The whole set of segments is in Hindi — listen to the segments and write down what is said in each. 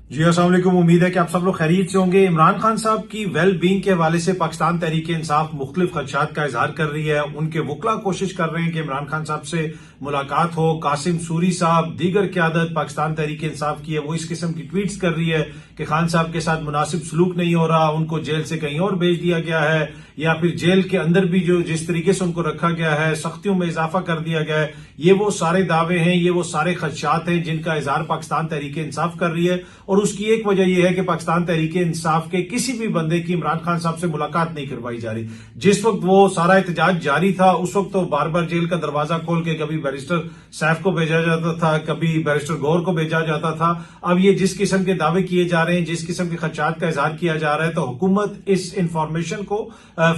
जी अस्सलाम वालेकुम। उम्मीद है कि आप सब लोग खैरियत से होंगे। इमरान खान साहब की वेल बींग के हवाले से पाकिस्तान तहरीक इंसाफ मुख्तलिफ खदशात का इजहार कर रही है। उनके वकला कोशिश कर रहे हैं कि इमरान खान साहब से मुलाकात हो। कासिम सूरी साहब, दीगर क़यादत पाकिस्तान तहरीक इंसाफ की है, वो इस किस्म की ट्वीट्स कर रही है कि खान साहब के साथ मुनासिब सलूक नहीं हो रहा, उनको जेल से कहीं और भेज दिया गया है, या फिर जेल के अंदर भी जो जिस तरीके से उनको रखा गया है सख्तियों में इजाफा कर दिया गया है। ये वो सारे दावे हैं, ये वो सारे खदशात हैं जिनका इजहार पाकिस्तान तहरीक इंसाफ कर रही है। और उसकी एक वजह यह है कि पाकिस्तान तहरीक इंसाफ के किसी भी बंदे की इमरान खान साहब से मुलाकात नहीं करवाई जा रही। जिस वक्त वो सारा एहतजाज जारी था उस वक्त तो बार बार जेल का दरवाजा खोल के कभी बैरिस्टर सैफ को भेजा जाता था, कभी बैरिस्टर गौर को भेजा जाता था। अब ये जिस किस्म के दावे किए जा रहे हैं, जिस किस्म के खदशात का इजहार किया जा रहा है, तो हुकूमत इस इंफॉर्मेशन को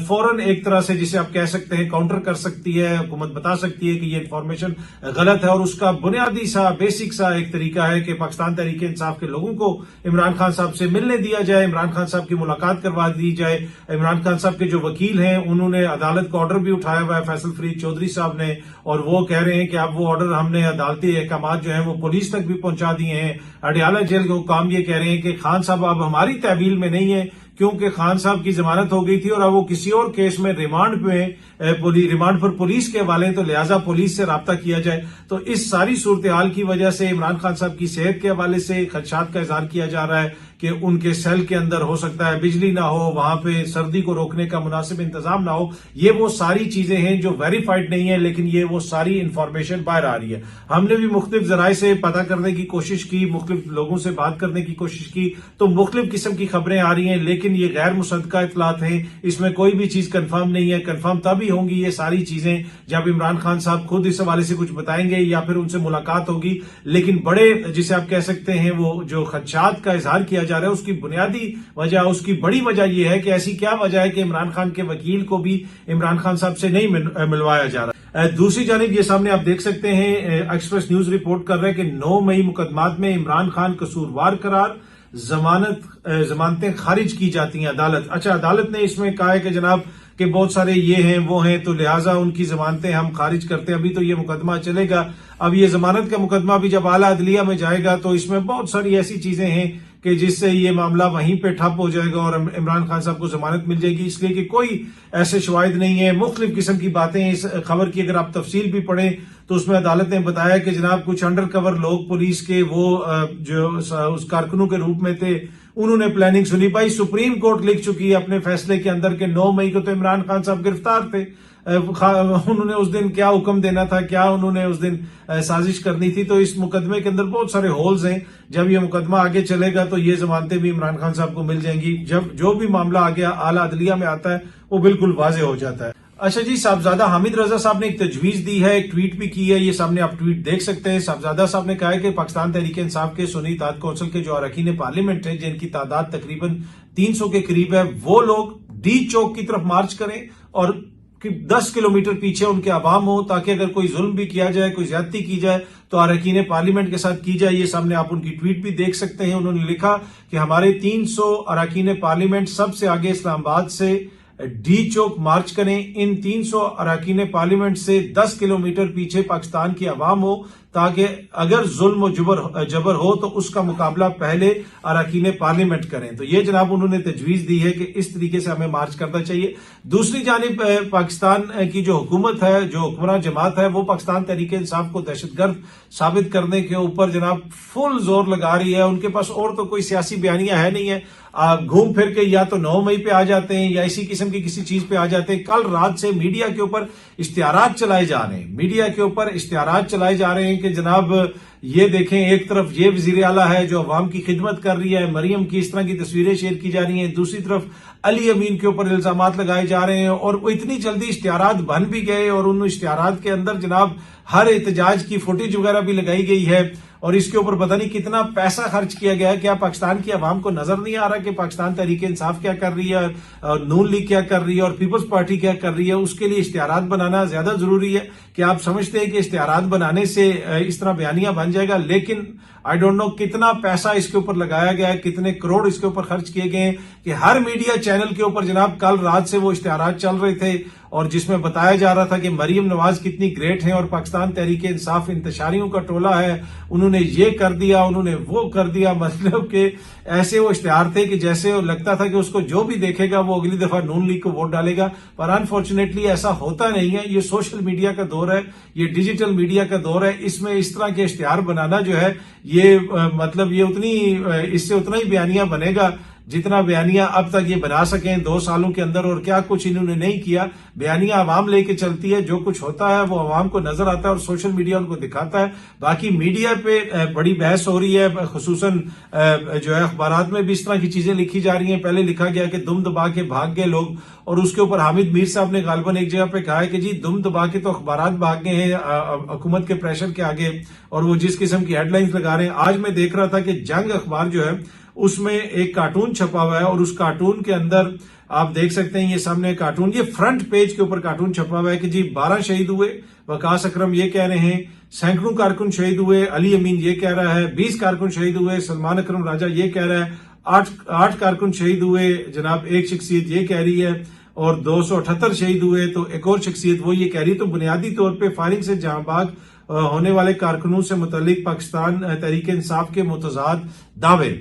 फौरन एक तरह से जिसे आप कह सकते हैं काउंटर कर सकती है। हुकूमत बता सकती है कि ये इंफॉर्मेशन गलत है, और उसका बुनियादी सा बेसिक सा एक तरीका है कि पाकिस्तान तहरीक इंसाफ के लोगों को इमरान खान साहब से मिलने दिया जाए, इमरान खान साहब की मुलाकात करवा दी जाए। इमरान खान साहब के जो वकील हैं उन्होंने अदालत का ऑर्डर भी उठाया हुआ है, फैसल फरीद चौधरी साहब ने, और वो कह रहे हैं कि अब वो ऑर्डर हमने अदालती अहकाम जो है वो पुलिस तक भी पहुंचा दिए हैं। अडयाला जेल के हुकाम ये कह रहे हैं कि खान साहब अब हमारी तहवील में नहीं है, क्योंकि खान साहब की जमानत हो गई थी और अब वो किसी और केस में रिमांड पर पुलिस के हवाले हैं, तो लिहाजा पुलिस से राब्ता किया जाए। तो इस सारी सूरत हाल की वजह से इमरान खान साहब की सेहत के हवाले से खदशात का इजहार किया जा रहा है कि उनके सेल के अंदर हो सकता है बिजली ना हो, वहां पे सर्दी को रोकने का मुनासिब इंतजाम ना हो। ये वो सारी चीजें हैं जो वेरीफाइड नहीं है, लेकिन ये वो सारी इंफॉर्मेशन बाहर आ रही है। हमने भी मुख्तलिफ जराए से पता करने की कोशिश की, मुख्तलिफ लोगों से बात करने की कोशिश की, तो मुख्तलिफ किस्म की खबरें आ रही हैं, लेकिन ये गैर मुसद्दका इतलात हैं, इसमें कोई भी चीज कंफर्म नहीं है। कंफर्म तभी होंगी ये सारी चीजें जब इमरान खान साहब खुद इस हवाले से कुछ बताएंगे या फिर उनसे मुलाकात होगी। लेकिन बड़े जिसे आप कह सकते हैं वो जो खदशात का इजहार किया जा रहा है उसकी बुनियादी वजह, उसकी बड़ी वजह यह है कि ऐसी क्या वजह है कि इमरान खान के वकील को भी इमरान खान साहब से नहीं मिलवाया जा रहा। दूसरी जानिब ये सामने आप देख सकते हैं, एक्सप्रेस न्यूज रिपोर्ट कर रहा है कि 9 मई मुकदमात में इमरान खान कसूरवार करार, जमानतें खारिज की जाती हैं अदालत। अच्छा, अदालत ने इसमें कहा है कि जनाब कि बहुत सारे ये हैं वो हैं, तो लिहाजा उनकी जमानतें हम खारिज करते हैं। अभी तो ये मुकदमा चलेगा, अब ये जमानत का मुकदमा भी जब आला अदलिया में जाएगा तो इसमें बहुत सारी ऐसी चीजें हैं कि जिससे ये मामला वहीं पे ठप हो जाएगा और इमरान खान साहब को जमानत मिल जाएगी, इसलिए कि कोई ऐसे शवाहिद नहीं है। मुख्तलिफ किस्म की बातें इस खबर की अगर आप तफसील भी पढ़ें तो उसमें अदालत ने बताया कि जनाब कुछ अंडर कवर लोग पुलिस के वो जो उस कारकुनों के रूप में थे, उन्होंने प्लानिंग सुनी। भाई सुप्रीम कोर्ट लिख चुकी है अपने फैसले के अंदर के 9 मई को तो इमरान खान साहब गिरफ्तार थे। उन्होंने उस दिन क्या हुक्म देना था, क्या उन्होंने उस दिन साजिश करनी थी। तो इस मुकदमे के अंदर बहुत सारे होल्स हैं। जब ये मुकदमा आगे चलेगा तो ये जमानतें भी इमरान खान साहब को मिल जाएंगी। जब जो भी मामला आगे आला अदलिया में आता है वो बिल्कुल वाजे हो जाता है। अच्छा जी, साहबजादा हामिद रजा साहब ने एक तजवीज दी है, एक ट्वीट भी की है, ये सामने आप ट्वीट देख सकते हैं। साहबजादा साहब ने कहा है कि पाकिस्तान तहरीक इंसाफ के सुन्नी इत्तेहाद कौंसिल के जो अरकान पार्लियामेंट है, जिनकी तादाद तकरीबन 300 के करीब है, वो लोग डी चौक की तरफ मार्च करें और 10 किलोमीटर पीछे उनके अवाम हो, ताकि अगर कोई जुल्म भी किया जाए, कोई ज्यादती की जाए तो अरकान पार्लियामेंट के साथ की जाए। ये सामने आप उनकी ट्वीट भी देख सकते हैं। उन्होंने लिखा कि हमारे 300 अरकान पार्लियामेंट सबसे आगे इस्लामाबाद से डी चौक मार्च करें। इन 300 अरकान पार्लियामेंट से 10 किलोमीटर पीछे पाकिस्तान की आवाम हो, ताकि अगर जुल्म जबर हो तो उसका मुकाबला पहले अरकान पार्लियामेंट करें। तो ये जनाब उन्होंने तजवीज दी है कि इस तरीके से हमें मार्च करना चाहिए। दूसरी जानिब पाकिस्तान की जो हुकूमत है, जो हुक्मरान जमात है, वो पाकिस्तान तहरीक इंसाफ को दहशतगर्द साबित करने के ऊपर जनाब फुल जोर लगा रही है। उनके पास और तो कोई सियासी बयानियां है नहीं है, घूम फिर के या तो 9 मई पे आ जाते हैं या इसी किस्म की किसी चीज पे आ जाते हैं। कल रात से मीडिया के ऊपर इश्तिहारात चलाए जा रहे हैं, मीडिया के ऊपर इश्तिहारात चलाए जा रहे हैं कि जनाब ये देखें, एक तरफ ये वजीर आला है जो अवाम की खिदमत कर रही है, मरियम की इस तरह की तस्वीरें शेयर की जा रही हैं, दूसरी तरफ अली अमीन के ऊपर इल्जामात लगाए जा रहे हैं। और वो इतनी जल्दी इश्तिहारात बन भी गए और उन इश्तिहारात के अंदर जनाब हर एहतजाज की फुटेज वगैरह भी लगाई गई है, और इसके ऊपर पता नहीं कितना पैसा खर्च किया गया है। क्या पाकिस्तान की आवाम को नजर नहीं आ रहा कि पाकिस्तान तहरीक इंसाफ क्या कर रही है, नून लीग क्या कर रही है और पीपल्स पार्टी क्या कर रही है? उसके लिए इश्तिहारात बनाना ज्यादा जरूरी है। कि आप समझते हैं कि इश्तिहारात बनाने से इस तरह बयानियां बन जाएगा, लेकिन आई डोंट नो कितना पैसा इसके ऊपर लगाया गया है, कितने करोड़ इसके ऊपर खर्च किए गए हैं कि हर मीडिया चैनल के ऊपर जनाब कल रात से वो इश्तिहारात चल रहे थे और जिसमें बताया जा रहा था कि मरीम नवाज कितनी ग्रेट हैं और पाकिस्तान तहरीक इंसाफ इंतशारियों का टोला है, उन्होंने ये कर दिया, उन्होंने वो कर दिया। मतलब कि ऐसे वो इश्तिहार थे कि जैसे लगता था कि उसको जो भी देखेगा वो अगली दफा नून लीग को वोट डालेगा। पर अनफॉर्चुनेटली ऐसा होता नहीं है। ये सोशल मीडिया का दौर है, ये डिजिटल मीडिया का दौर है। इसमें इस तरह के इश्तिहार बनाना जो है ये मतलब ये इससे उतना ही बयानिया बनेगा जितना बयानिया अब तक ये बना सकें 2 सालों के अंदर, और क्या कुछ इन्होंने नहीं किया। बयानिया आवाम लेके चलती है, जो कुछ होता है वो आवाम को नजर आता है और सोशल मीडिया उनको दिखाता है। बाकी मीडिया पे बड़ी बहस हो रही है, खुसूसन जो है अखबारात में भी इस तरह की चीजें लिखी जा रही हैं। पहले लिखा गया कि दुम दबा के भाग गए लोग, और उसके ऊपर हामिद मीर साहब ने गालिबन एक जगह पे कहा है कि जी दुम दबा के तो अखबारात भाग गए हैं हुकूमत के प्रेशर के आगे, और वो जिस किस्म की हेडलाइंस लगा रहे हैं। आज मैं देख रहा था कि जंग अखबार जो है उसमें एक कार्टून छपा हुआ है, और उस कार्टून के अंदर आप देख सकते हैं, ये सामने कार्टून, ये फ्रंट पेज के ऊपर कार्टून छपा हुआ है कि जी 12 शहीद हुए, वकास अकरम ये कह रहे हैं, सैकड़ों कारकुन शहीद हुए, अली अमीन ये कह रहा है, 20 कारकुन शहीद हुए, सलमान अकरम राजा ये कह रहा है, 8 कारकुन शहीद हुए, जनाब एक शख्सियत ये कह रही है, और 278 शहीद हुए तो एक और शख्सियत वो ये कह रही है। तो बुनियादी तौर पर फायरिंग से जहां भाग होने वाले कारकुनों से मुतल्लिक पाकिस्तान तहरीक इंसाफ के मुतजाद दावे,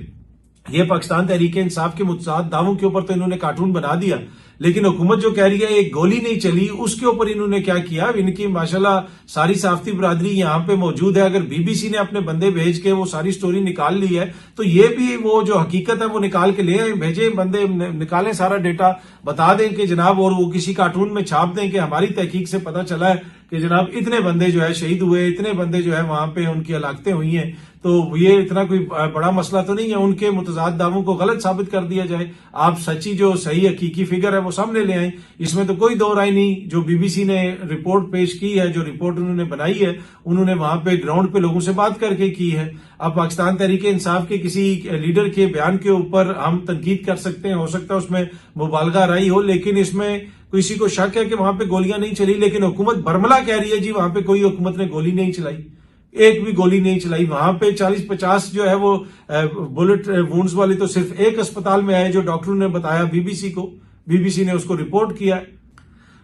ये पाकिस्तान तहरीक इंसाफ के मुतजाद दावों के ऊपर तो इन्होंने कार्टून बना दिया, लेकिन हुकूमत जो कह रही है एक गोली नहीं चली, उसके ऊपर इन्होंने क्या किया। इनकी माशाल्लाह सारी साफ्ती बरादरी यहां पे मौजूद है। अगर बीबीसी ने अपने बंदे भेज के वो सारी स्टोरी निकाल ली है तो ये भी वो जो हकीकत है वो निकाल के ले आए, भेजे बंदे, निकालें सारा डेटा, बता दें कि जनाब, और वो किसी कार्टून में छाप दें कि हमारी तहकीक से पता चला है कि जनाब इतने बंदे जो है शहीद हुए, इतने बंदे जो है वहां पे उनकी हलाकतें हुई हैं। तो ये इतना कोई बड़ा मसला तो नहीं है, उनके मुतजाद दावों को गलत साबित कर दिया जाए। आप सच्ची जो सही हकीकी फिगर है वो सामने ले आए, इसमें तो कोई दो राय नहीं। जो बीबीसी ने रिपोर्ट पेश की है, जो रिपोर्ट उन्होंने बनाई है, उन्होंने वहां पे ग्राउंड पे लोगों से बात करके की है। अब पाकिस्तान तहरीक इंसाफ के किसी लीडर के बयान के ऊपर हम तनकीद कर सकते हैं, हो सकता है उसमें मुबालगा राई हो, लेकिन इसमें किसी को शक है कि वहां पे गोलियां नहीं चली। लेकिन हुकूमत बरमला कह रही है जी वहां पे कोई हुकूमत ने गोली नहीं चलाई, एक भी गोली नहीं चलाई। वहां पे 40-50 जो है वो बुलेट वुंड्स वाले तो सिर्फ एक अस्पताल में आए, जो डॉक्टरों ने बताया बीबीसी को, बीबीसी ने उसको रिपोर्ट किया है।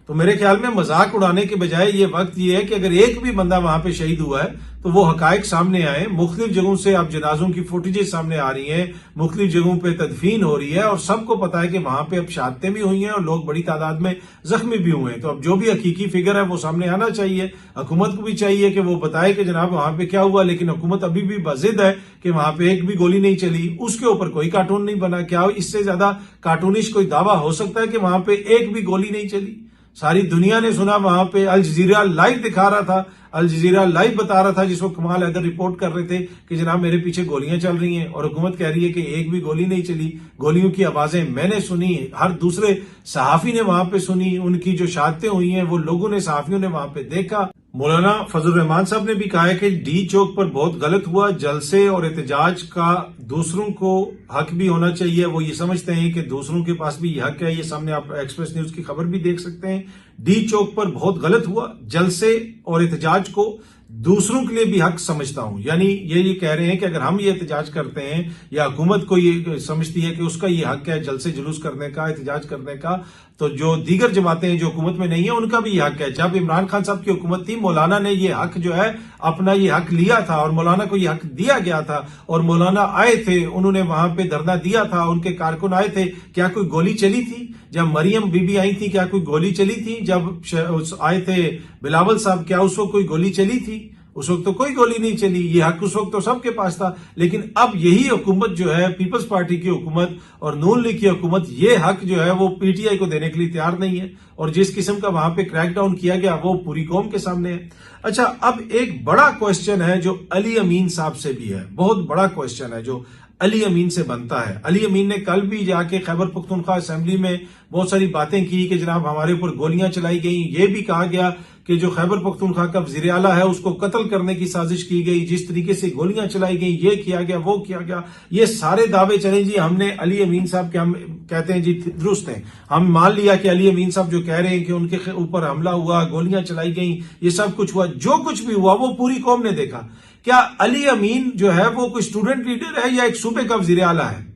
तो मेरे ख्याल में मजाक उड़ाने के बजाय ये वक्त ये है कि अगर एक भी बंदा वहां पे शहीद हुआ है तो वो हकायक सामने आए। मुख्तलिफ जगहों से अब जनाजों की फुटेजेस सामने आ रही हैं, मुख्तलिफ जगहों पे तदफीन हो रही है, और सबको पता है कि वहां पे अब शहादतें भी हुई हैं और लोग बड़ी तादाद में जख्मी भी हुए हैं। तो अब जो भी हकीकी फिगर है वो सामने आना चाहिए। हुकूमत को भी चाहिए कि वो बताए कि जनाब वहां पे क्या हुआ, लेकिन हुकूमत अभी भी बजिद है कि वहां पे एक भी गोली नहीं चली, उसके ऊपर कोई कार्टून नहीं बना। क्या इससे ज्यादा कार्टूनिश कोई दावा हो सकता है कि वहां पे एक भी गोली नहीं चली? सारी दुनिया ने सुना, वहां पे अल जजीरा लाइव दिखा रहा था, अल जजीरा लाइव बता रहा था, जिसको कमाल हैदर रिपोर्ट कर रहे थे कि जनाब मेरे पीछे गोलियां चल रही हैं, और हुकूमत कह रही है कि एक भी गोली नहीं चली। गोलियों की आवाजें मैंने सुनी, हर दूसरे सहाफी ने वहां पे सुनी, उनकी जो शहादतें हुई हैं वो लोगों ने, सहाफियों ने वहां पे देखा। मौलाना फजल रहमान साहब ने भी कहा है कि डी चौक पर बहुत गलत हुआ, जलसे और एहतजाज का दूसरों को हक भी होना चाहिए। वो ये समझते हैं कि दूसरों के पास भी ये हक है। ये सामने आप एक्सप्रेस न्यूज की खबर भी देख सकते हैं। डी चौक पर बहुत गलत हुआ, जलसे और एहतजाज को दूसरों के लिए भी हक समझता हूं। यानी ये कह रहे हैं कि अगर हम ये एहतजाज करते हैं या हुकूमत को ये समझती है कि उसका ये हक है जलसे जुलूस करने का, एहतजाज करने का, तो जो दीगर जमातें हैं जो हुकूमत में नहीं है उनका भी ये हक है। जब इमरान खान साहब की हुकूमत थी, मौलाना ने ये हक जो है अपना ये हक लिया था, और मौलाना को ये हक दिया गया था, और मौलाना आए थे, उन्होंने वहां पे धरना दिया था, उनके कारकुन आए थे। क्या कोई गोली चली थी? जब मरियम बीबी आई थी क्या कोई गोली चली थी? जब आए थे बिलावल साहब, क्या उस वक्त कोई गोली चली थी? उस वक्त तो कोई गोली नहीं चली। ये हक उस वक्त तो सबके पास था। लेकिन अब यही हुकूमत जो है, पीपल्स पार्टी की हुकूमत और नून लीग की हुकूमत, ये हक जो है वो पीटीआई को देने के लिए तैयार नहीं है, और जिस किस्म का वहां पे क्रैकडाउन किया गया वो पूरी कौम के सामने है। अच्छा, अब एक बड़ा क्वेश्चन है जो अली अमीन साहब से भी है, बहुत बड़ा क्वेश्चन है जो अली अमीन से बनता है। अली अमीन ने कल भी जाके खैबर पख्तूनख्वा असेंबली में बहुत सारी बातें की कि जनाब हमारे ऊपर गोलियां चलाई गई। ये भी कहा गया कि जो खैबर पख्तूनख्वा का वज़ीर आला है उसको कत्ल करने की साजिश की गई, जिस तरीके से गोलियां चलाई गई, ये किया गया, वो किया गया। ये सारे दावे चले जी। हमने अली अमीन साहब के, हम कहते हैं जी दुरुस्त हैं, हम मान लिया कि अली अमीन साहब जो कह रहे हैं कि उनके ऊपर हमला हुआ, गोलियां चलाई गई, ये सब कुछ हुआ। जो कुछ भी हुआ वो पूरी कौम ने देखा। क्या अली अमीन जो है वो कोई स्टूडेंट लीडर है या एक सूबे का वज़ीर आला है?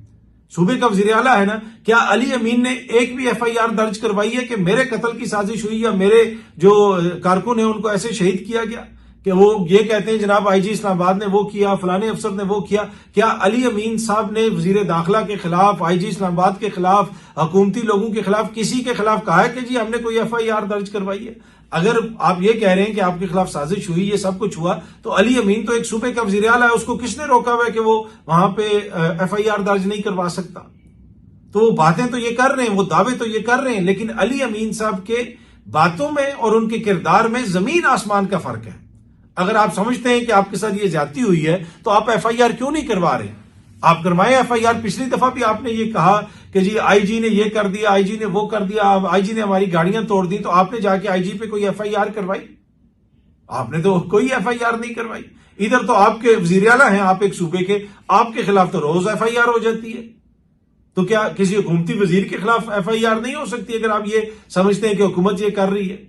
सूबे का वजीर आला है ना, क्या अली अमीन ने एक भी FIR दर्ज करवाई है कि मेरे कत्ल की साजिश हुई या मेरे जो कारकुन है उनको ऐसे शहीद किया गया? कि वो ये कहते हैं जनाब IG इस्लामाबाद ने वो किया, फलाने अफसर ने वो किया। क्या अली अमीन साहब ने वजीर दाखिला के खिलाफ, IG इस्लामाबाद के खिलाफ, हुकूमती लोगों के खिलाफ, किसी के खिलाफ कहा है कि जी हमने कोई FIR दर्ज करवाई है? अगर आप ये कह रहे हैं कि आपके खिलाफ साजिश हुई, ये सब कुछ हुआ, तो अली अमीन तो एक सूबे का वजीर आला है, उसको किसने रोका हुआ है कि वो वहां पे FIR दर्ज नहीं करवा सकता? तो वो बातें तो ये कर रहे हैं, वो दावे तो ये कर रहे हैं, लेकिन अली अमीन साहब के बातों में और उनके किरदार में जमीन आसमान का फर्क है। अगर आप समझते हैं कि आपके साथ ये ज्यादती हुई है तो आप FIR क्यों नहीं करवा रहे? आप करवाएं FIR। पिछली दफा भी आपने ये कहा कि जी IG ने ये कर दिया, IG ने वो कर दिया, IG ने हमारी गाड़ियां तोड़ दी, तो आपने जाके IG पे कोई FIR करवाई? आपने तो कोई FIR नहीं करवाई। इधर तो आपके वजीर आला हैं, आप एक सूबे के, आपके खिलाफ तो रोज FIR हो जाती है। तो क्या किसी हुकूमती वजीर के खिलाफ FIR नहीं हो सकती अगर आप ये समझते हैं कि हुकूमत ये कर रही है?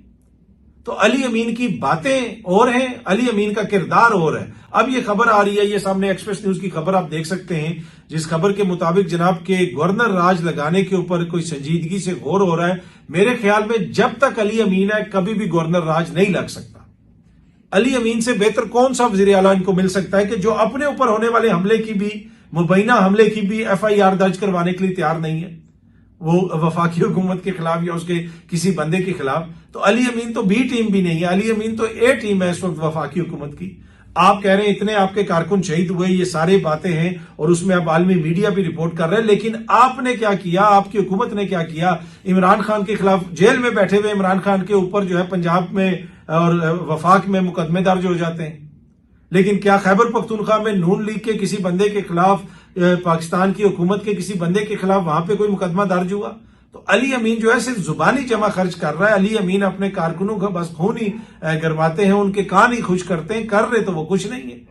तो अली अमीन की बातें और हैं, अली अमीन का किरदार और है। अब ये खबर आ रही है, ये सामने एक्सप्रेस न्यूज की खबर आप देख सकते हैं, जिस खबर के मुताबिक जनाब के गवर्नर राज लगाने के ऊपर कोई संजीदगी से गौर हो रहा है। मेरे ख्याल में जब तक अली अमीन है कभी भी गवर्नर राज नहीं लग सकता। अली अमीन से बेहतर कौन सा वजीर आला इनको मिल सकता है कि जो अपने ऊपर होने वाले हमले की भी, मुबैना हमले की भी FIR दर्ज करवाने के लिए तैयार नहीं है, वो वफाकी हुकूमत के खिलाफ या उसके किसी बंदे के खिलाफ। तो अली अमीन तो B टीम भी नहीं है, अली अमीन तो A टीम है इस वक्त वफाकी हुकूमत की। आप कह रहे हैं इतने आपके कारकुन शहीद हुए, ये सारी बातें हैं और उसमें अब आलमी मीडिया भी रिपोर्ट कर रहे हैं, लेकिन आपने क्या किया, आपकी हुकूमत ने क्या किया? इमरान खान के खिलाफ जेल में बैठे हुए इमरान खान के ऊपर जो है पंजाब में और वफाक में मुकदमे दर्ज हो जाते हैं, लेकिन क्या खैबर पख्तूनख्वा में नून लीग के किसी बंदे के खिलाफ, पाकिस्तान की हुकूमत के किसी बंदे के खिलाफ वहां पे कोई मुकदमा दर्ज हुआ? तो अली अमीन जो है सिर्फ जुबानी जमा खर्च कर रहा है। अली अमीन अपने कारकुनों का बस खून ही गरमाते हैं, उनके कान ही खुश करते हैं, कर रहे तो वो कुछ नहीं है।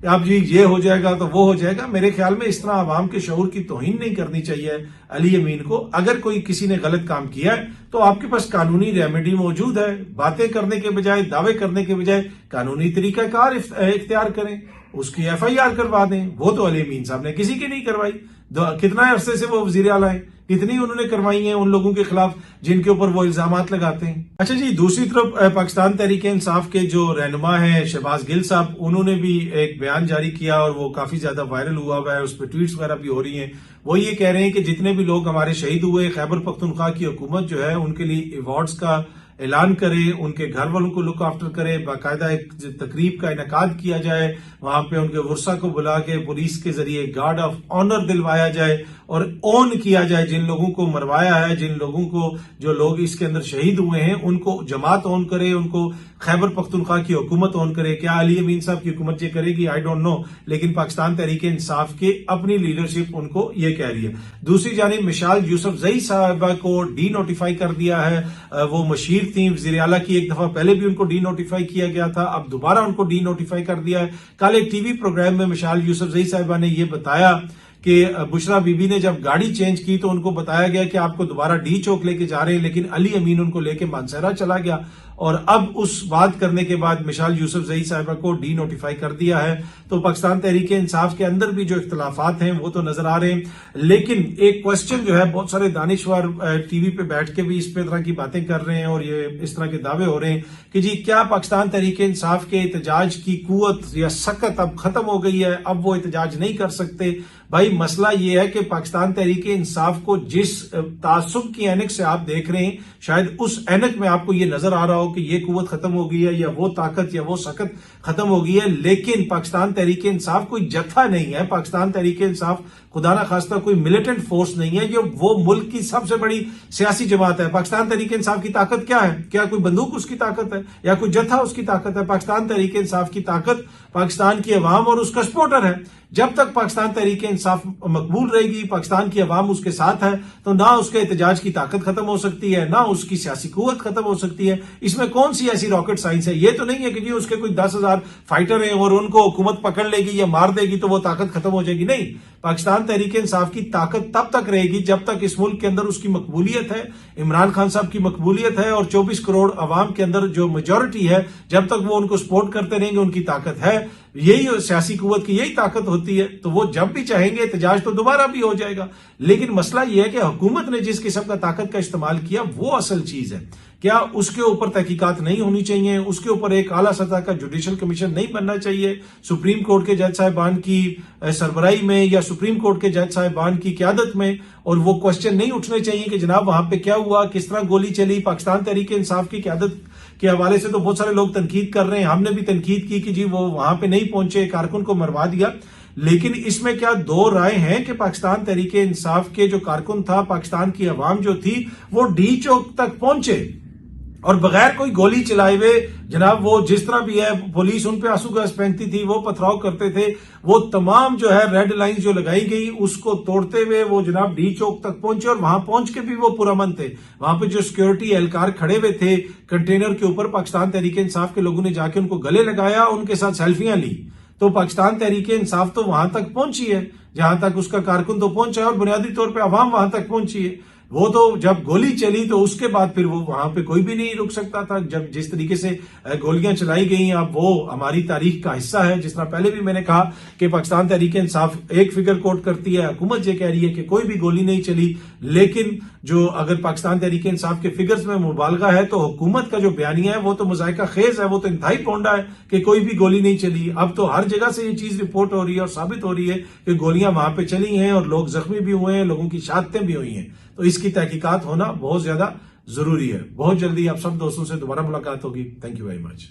अब जी ये हो जाएगा तो वो हो जाएगा। मेरे ख्याल में इस तरह आवाम के शऊर की तौहीन नहीं करनी चाहिए अली अमीन को। अगर कोई किसी ने गलत काम किया है तो आपके पास कानूनी रेमेडी मौजूद है। बातें करने के बजाय, दावे करने के बजाय कानूनी तरीकाकार इख्तियार करें, उसकी FIR करवा दें। वो तो अली अमीन साहब ने किसी की नहीं करवाई। कितना अरसे से वो वजीर आला है, कितनी उन्होंने करवाई हैं उन लोगों के खिलाफ जिनके ऊपर वो इल्जामात लगाते हैं। अच्छा जी, दूसरी तरफ पाकिस्तान तहरीक इंसाफ के जो रहनुमा हैं शहबाज गिल साहब, उन्होंने भी एक बयान जारी किया और वो काफी ज्यादा वायरल हुआ हुआ है, उस पर ट्वीट्स वगैरह भी हो रही हैं। वो ये कह रहे हैं कि जितने भी लोग हमारे शहीद हुए, खैबर पख्तूनख्वा की हुकूमत जो है उनके लिए अवार्ड्स का ऐलान करे, उनके घर वालों को लुक आफ्टर करे, बाकायदा एक तकरीब का इनकाद किया जाए, वहां पे उनके वर्षा को बुला के पुलिस के जरिए गार्ड ऑफ ऑनर दिलवाया जाए और ऑन किया जाए जिन लोगों को मरवाया है, जिन लोगों को, जो लोग इसके अंदर शहीद हुए हैं उनको जमात ऑन करे, उनको खैबर पख्तूनख्वा की हुकूमत ऑन करे। क्या अली अमीन साहब की हुकूमत ये करेगी? आई डोंट नो, लेकिन पाकिस्तान तहरीक इंसाफ की अपनी लीडरशिप उनको ये कह रही है। दूसरी जानिब मिसाल यूसुफजई साहबा को डी नोटिफाई कर दिया है। वो मशीर थी वजीर आला की, एक दफा पहले भी उनको डी नोटिफाई किया गया था, अब दोबारा उनको डी नोटिफाई कर दिया है। कल एक टीवी प्रोग्राम में मिसाल यूसुफजई साहिबा ने यह बताया कि बुशरा बीबी ने जब गाड़ी चेंज की तो उनको बताया गया कि आपको दोबारा डी चौक लेके जा रहे हैं, लेकिन अली अमीन उनको लेके मानसरा चला गया और अब उस बात करने के बाद मिसाल यूसुफजई साहिबा को डी नोटिफाई कर दिया है। तो पाकिस्तान तहरीक इंसाफ के अंदर भी जो इख्तलाफात हैं वो तो नजर आ रहे हैं, लेकिन एक क्वेश्चन जो है, बहुत सारे दानिशवर टीवी पे बैठ के भी इस पे तरह की बातें कर रहे हैं और ये इस तरह के दावे हो रहे हैं कि जी क्या पाकिस्तान तहरीक इंसाफ के एहतजाज की कुव्वत या सकत अब खत्म हो गई है, अब वो एहतजाज नहीं कर सकते। भाई मसला ये है कि पाकिस्तान तहरीक इंसाफ को जिस तासुब की ऐनक से आप देख रहे हैं, शायद उस ऐनक में आपको ये नजर आ रहा हो कि ये कुव्वत खत्म हो गई है या वो ताकत या वो सकत खत्म हो गई है, लेकिन पाकिस्तान तहरीक इंसाफ कोई जत्था नहीं है। पाकिस्तान तहरीक इंसाफ खुदा ना खास्ता कोई मिलिटेंट फोर्स नहीं है, जो वो मुल्क की सबसे बड़ी सियासी जमात है। पाकिस्तान तहरीक इंसाफ की ताकत क्या है? क्या कोई बंदूक उसकी ताकत है या कोई जत्था उसकी ताकत है? पाकिस्तान तहरीक इंसाफ की ताकत पाकिस्तान की अवाम और उसका सपोर्टर है। जब तक पाकिस्तान तहरीक इंसाफ मकबूल रहेगी, पाकिस्तान की अवाम उसके साथ है, तो ना उसके एहतजाज की ताकत खत्म हो सकती है, ना उसकी सियासी कुव्वत खत्म हो सकती है। इसमें कौन सी ऐसी रॉकेट साइंस है? ये तो नहीं है कि जी उसके कोई 10,000 फाइटर हैं और उनको हुकूमत पकड़ लेगी या मार देगी तो वो ताकत खत्म हो जाएगी। नहीं, पाकिस्तान तहरीक इंसाफ की ताकत तब तक रहेगी जब तक इस मुल्क के अंदर उसकी मकबूलियत है, इमरान खान साहब की मकबूलियत है और 24 करोड़ अवाम के अंदर जो मेजोरिटी है, जब तक वो उनको सपोर्ट करते रहेंगे उनकी ताकत है। यही सियासी कुव्वत की यही ताकत होती है। तो वो जब भी चाहेंगे एहतजाज तो दोबारा भी हो जाएगा। लेकिन मसला यह है कि हुकूमत ने जिस किस्म का ताकत का इस्तेमाल किया वो असल चीज है। क्या उसके ऊपर तहकीकात नहीं होनी चाहिए? उसके ऊपर एक आला सतह का जुडिशल कमीशन नहीं बनना चाहिए? सुप्रीम कोर्ट के जज साहिबान की सरबराही में या सुप्रीम कोर्ट के जज साहिबान की क्यादत में? और वो क्वेश्चन नहीं उठने चाहिए कि जनाब वहां पे क्या हुआ, किस तरह गोली चली? पाकिस्तान तहरीक इंसाफ की क्यादत के हवाले से तो बहुत सारे लोग तनकीद कर रहे हैं, हमने भी तनकीद की कि जी वो वहां पे नहीं पहुंचे, कारकुन को मरवा दिया। लेकिन इसमें क्या दो राय हैं कि पाकिस्तान तहरीक इंसाफ के जो कारकुन था, पाकिस्तान की अवाम जो थी, वो डी चौक तक पहुंचे और बगैर कोई गोली चलाए हुए, जनाब वो जिस तरह भी है पुलिस उन पे आंसू गैस फेंकती थी, वो पथराव करते थे, वो तमाम जो है रेड लाइन जो लगाई गई उसको तोड़ते हुए वो जनाब डी चौक तक पहुंचे। और वहां पहुंच के भी वो पुरअमन थे। वहां पे जो सिक्योरिटी एहलकार खड़े हुए थे कंटेनर के ऊपर, पाकिस्तान तहरीक इंसाफ के लोगों ने जाके उनको गले लगाया, उनके साथ सेल्फियां ली। तो पाकिस्तान तहरीक इंसाफ तो वहां तक पहुंची है जहां तक उसका कारकुन तो पहुंचा है, और बुनियादी तौर पर अवाम वहां तक पहुंची है। वो तो जब गोली चली तो उसके बाद फिर वो वहां पे कोई भी नहीं रुक सकता था। जब जिस तरीके से गोलियां चलाई गई, अब वो हमारी तारीख का हिस्सा है। जिस तरह पहले भी मैंने कहा कि पाकिस्तान तहरीक इंसाफ एक फिगर कोट करती है, हुकूमत ये कह रही है कि कोई भी गोली नहीं चली। लेकिन जो अगर पाकिस्तान तहरीक इंसाफ के फिगर्स में मुबालगा है तो हुकूमत का जो बयानिया है वो तो मुजाहिका खेज है, वो तो इंतहाई पोंडा है कि कोई भी गोली नहीं चली। अब तो हर जगह से ये चीज रिपोर्ट हो रही है और साबित हो रही है कि गोलियां वहां पे चली हैं और लोग जख्मी भी हुए हैं, लोगों की शहादतें भी हुई हैं। तो इसकी तहकीकात होना बहुत ज्यादा जरूरी है। बहुत जल्दी आप सब दोस्तों से दोबारा मुलाकात होगी। Thank you very much.